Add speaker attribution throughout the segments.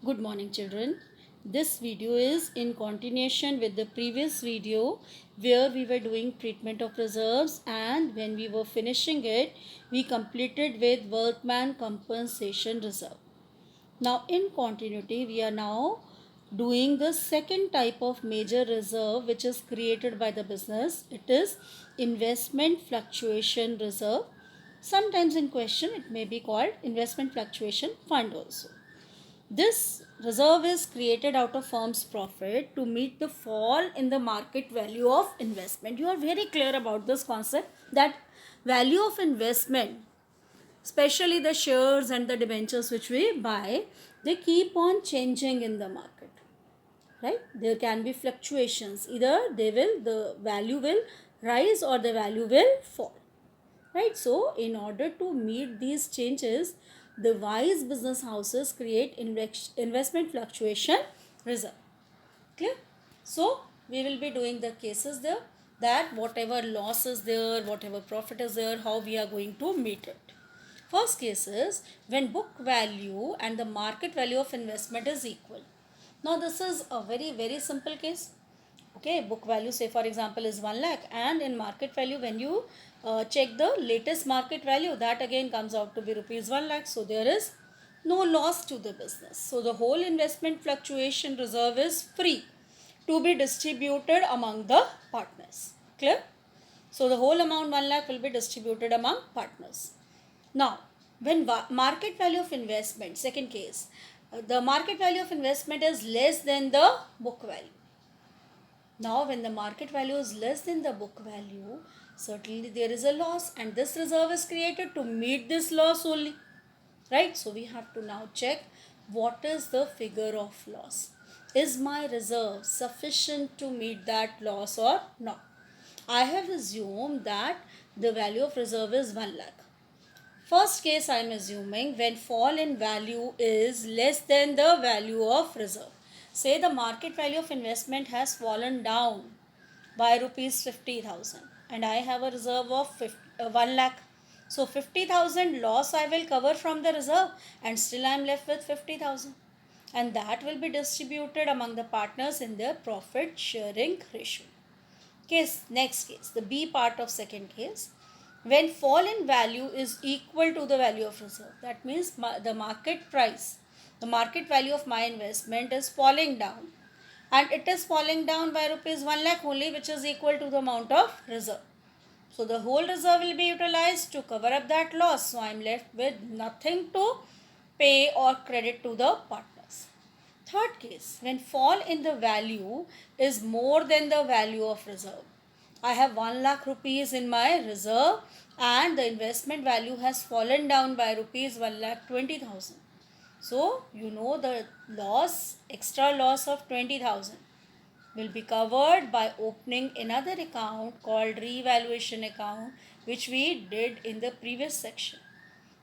Speaker 1: Good morning, children. This video is in continuation with the previous video where we were doing treatment of reserves, and when we were finishing it, we completed with workman compensation reserve. Now, in continuity, we are now doing the second type of major reserve which is created by the business. It is investment fluctuation reserve. Sometimes in question, it may be called investment fluctuation fund also. This reserve is created out of firm's profit to meet the fall in the market value of investment. You are very clear about this concept that value of investment, especially the shares and the debentures which we buy, they keep on changing in the market. Right? There can be fluctuations. Either the value will rise or the value will fall. Right? So, in order to meet these changes, the wise business houses create investment fluctuation reserve. Clear? So, we will be doing the cases there, that whatever loss is there, whatever profit is there, how we are going to meet it. First case is when book value and the market value of investment is equal. Now, this is a very simple case. Okay, book value, say for example, is 1 lakh, and in market value, when you check the latest market value, that again comes out to be rupees 1 lakh. So there is no loss to the business. So the whole investment fluctuation reserve is free to be distributed among the partners. Clear? So the whole amount 1 lakh will be distributed among partners. Now, when market value of investment, second case, the market value of investment is less than the book value. Now, when the market value is less than the book value, certainly there is a loss, and this reserve is created to meet this loss only. Right? So, we have to now check what is the figure of loss. Is my reserve sufficient to meet that loss or not? I have assumed that the value of reserve is 1 lakh. First case, I am assuming when fall in value is less than the value of reserve. Say the market value of investment has fallen down by rupees 50,000 and I have a reserve of 1 lakh. So 50,000 loss I will cover from the reserve, and still I am left with 50,000, and that will be distributed among the partners in their profit sharing ratio. Next case, the B part of second case, when fall in value is equal to the value of reserve. That means the market price, the market value of my investment is falling down, and it is falling down by rupees 1 lakh only, which is equal to the amount of reserve. So the whole reserve will be utilized to cover up that loss. So I am left with nothing to pay or credit to the partners. Third case, when fall in the value is more than the value of reserve. I have 1 lakh rupees in my reserve, and the investment value has fallen down by rupees 1 lakh 20,000. So, you know the loss, extra loss of 20,000 will be covered by opening another account called revaluation account, which we did in the previous section.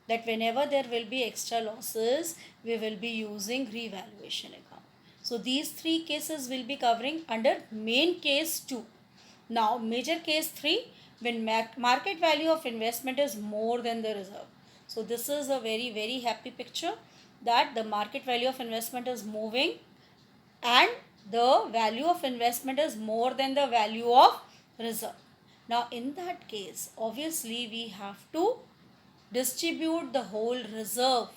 Speaker 1: That whenever there will be extra losses, we will be using revaluation account. So these three cases will be covering under main case 2. Now major case 3, when market value of investment is more than the reserve. So this is a very happy picture that the market value of investment is moving and the value of investment is more than the value of reserve. Now in that case, obviously we have to distribute the whole reserve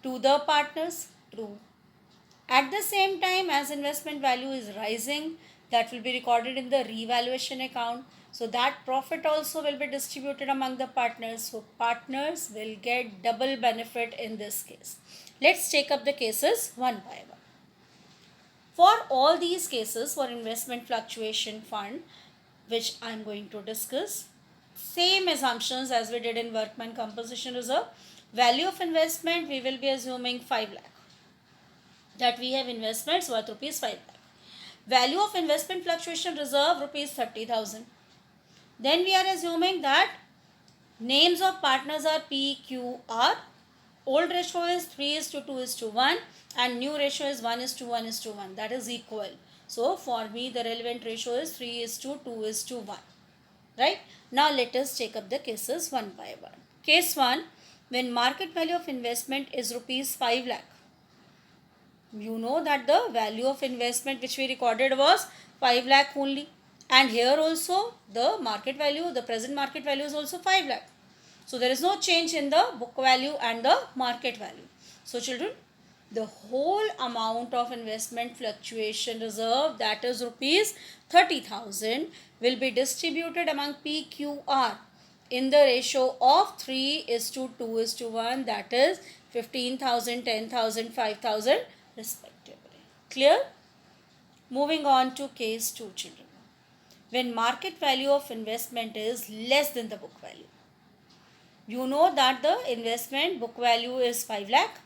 Speaker 1: to the partners. True. At the same time, as investment value is rising, that will be recorded in the revaluation account. So that profit also will be distributed among the partners. So partners will get double benefit in this case. Let's take up the cases one by one. For all these cases for investment fluctuation fund, which I am going to discuss, same assumptions as we did in workman compensation reserve. Value of investment, we will be assuming 5 lakh. That we have investments worth rupees 5 lakh. Value of investment fluctuation reserve rupees 30,000. Then we are assuming that names of partners are P, Q, R. Old ratio is 3:2:1 and new ratio is 1:1:1. That is equal. So for me the relevant ratio is 3:2:1. Right? Now let us take up the cases one by one. Case 1, when market value of investment is rupees 5 lakh. You know that the value of investment which we recorded was 5 lakh only. And here also the market value, the present market value is also 5 lakh. So there is no change in the book value and the market value. So children, the whole amount of investment fluctuation reserve, that is rupees 30,000, will be distributed among PQR in the ratio of 3:2:1, that is 15,000, 10,000, 5,000 respectively. Clear? Moving on to case 2, children. When market value of investment is less than the book value. You know that the investment book value is 5 lakh.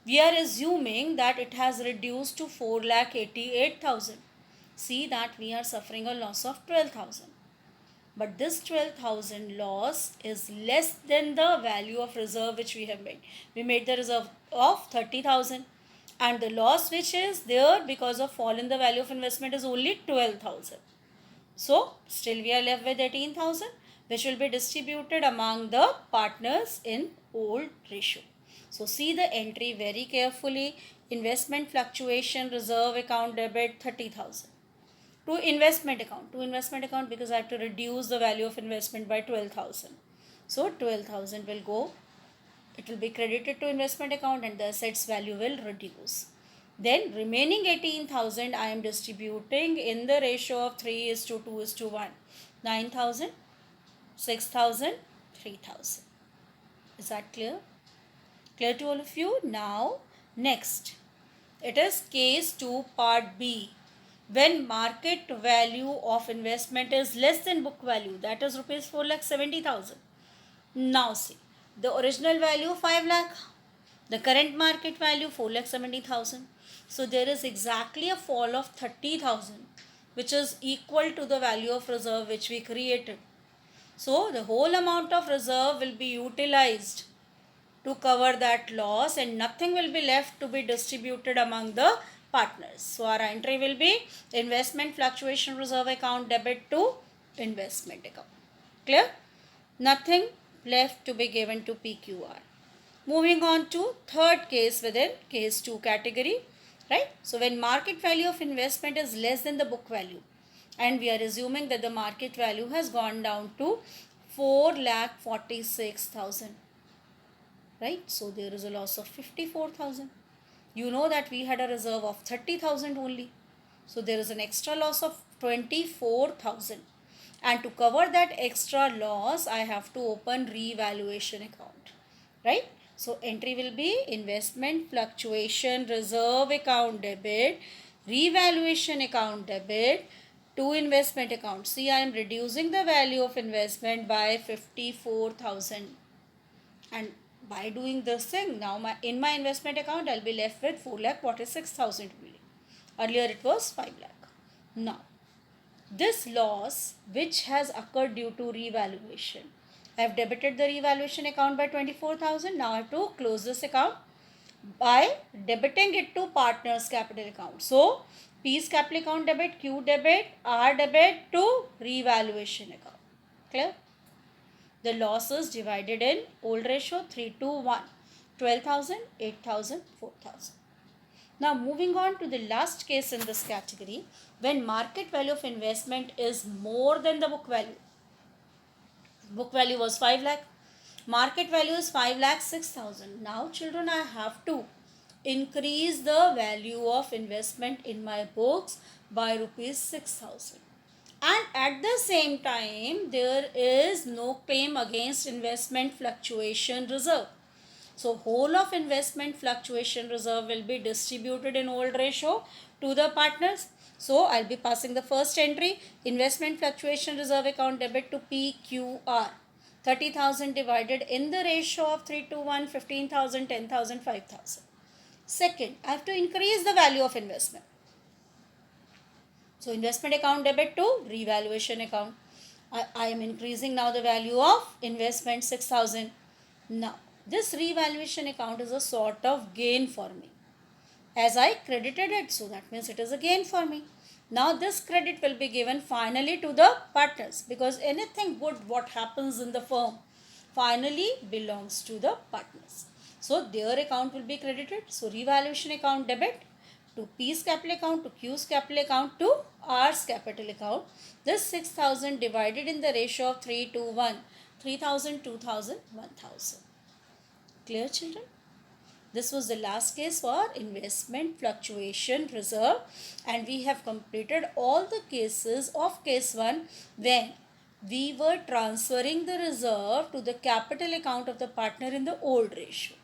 Speaker 1: We are assuming that it has reduced to 4 lakh 88,000. See that we are suffering a loss of 12,000. But this 12,000 loss is less than the value of reserve which we have made. We made the reserve of 30,000 and the loss which is there because of fall in the value of investment is only 12,000. So still we are left with 18,000, which will be distributed among the partners in old ratio. So see the entry very carefully. Investment fluctuation reserve account debit 30,000. To investment account because I have to reduce the value of investment by 12,000. So 12,000 will go, it will be credited to investment account and the assets value will reduce. Then remaining 18,000 I am distributing in the ratio of 3:2:1. 9,000, 6,000, 3,000. Is that clear? Clear to all of you? Now next, it is case 2 part B. When market value of investment is less than book value, that is rupees 4,70,000. Now see, the original value 5 lakh, the current market value 4,70,000. So there is exactly a fall of 30,000, which is equal to the value of reserve which we created. So the whole amount of reserve will be utilized to cover that loss and nothing will be left to be distributed among the partners. So our entry will be investment fluctuation reserve account debit to investment account. Clear? Nothing left to be given to PQR. Moving on to third case within case 2 category, right? So when market value of investment is less than the book value and we are assuming that the market value has gone down to 4,46,000, right? So there is a loss of 54,000. You know that we had a reserve of 30,000 only. So there is an extra loss of 24,000. And to cover that extra loss, I have to open revaluation account, right? So entry will be investment fluctuation reserve account debit, revaluation account debit to investment account. See, I am reducing the value of investment by 54,000. And by doing this thing, now in my investment account, I'll be left with 4,46,000 only. Earlier it was 5 lakh. Now, this loss which has occurred due to revaluation, I have debited the revaluation account by 24,000. Now I have to close this account by debiting it to partners capital account. So P's capital account debit, Q debit, R debit to revaluation account. Clear? The loss is divided in old ratio 3:1. 12,000, 8,000, 4,000. Now moving on to the last case in this category, when market value of investment is more than the book value. Book value was 5 lakh. Market value is 5,06,000. Now children, I have to increase the value of investment in my books by rupees 6,000. And at the same time, there is no claim against investment fluctuation reserve. So whole of investment fluctuation reserve will be distributed in old ratio to the partners. So I'll be passing the first entry, investment fluctuation reserve account debit to PQR. 30,000 divided in the ratio of 3:1, 15,000, 10,000, 5,000. Second, I have to increase the value of investment. So investment account debit to revaluation account. I am increasing now the value of investment 6,000. Now this revaluation account is a sort of gain for me. As I credited it, so that means it is a gain for me. Now this credit will be given finally to the partners, because anything good what happens in the firm finally belongs to the partners. So their account will be credited. So revaluation account debit to P's capital account, to Q's capital account, to R's capital account. This 6,000 divided in the ratio of 3 to 1. 3,000, 2,000, 1,000. Clear, children? This was the last case for investment fluctuation reserve, and we have completed all the cases of case 1 when we were transferring the reserve to the capital account of the partner in the old ratio.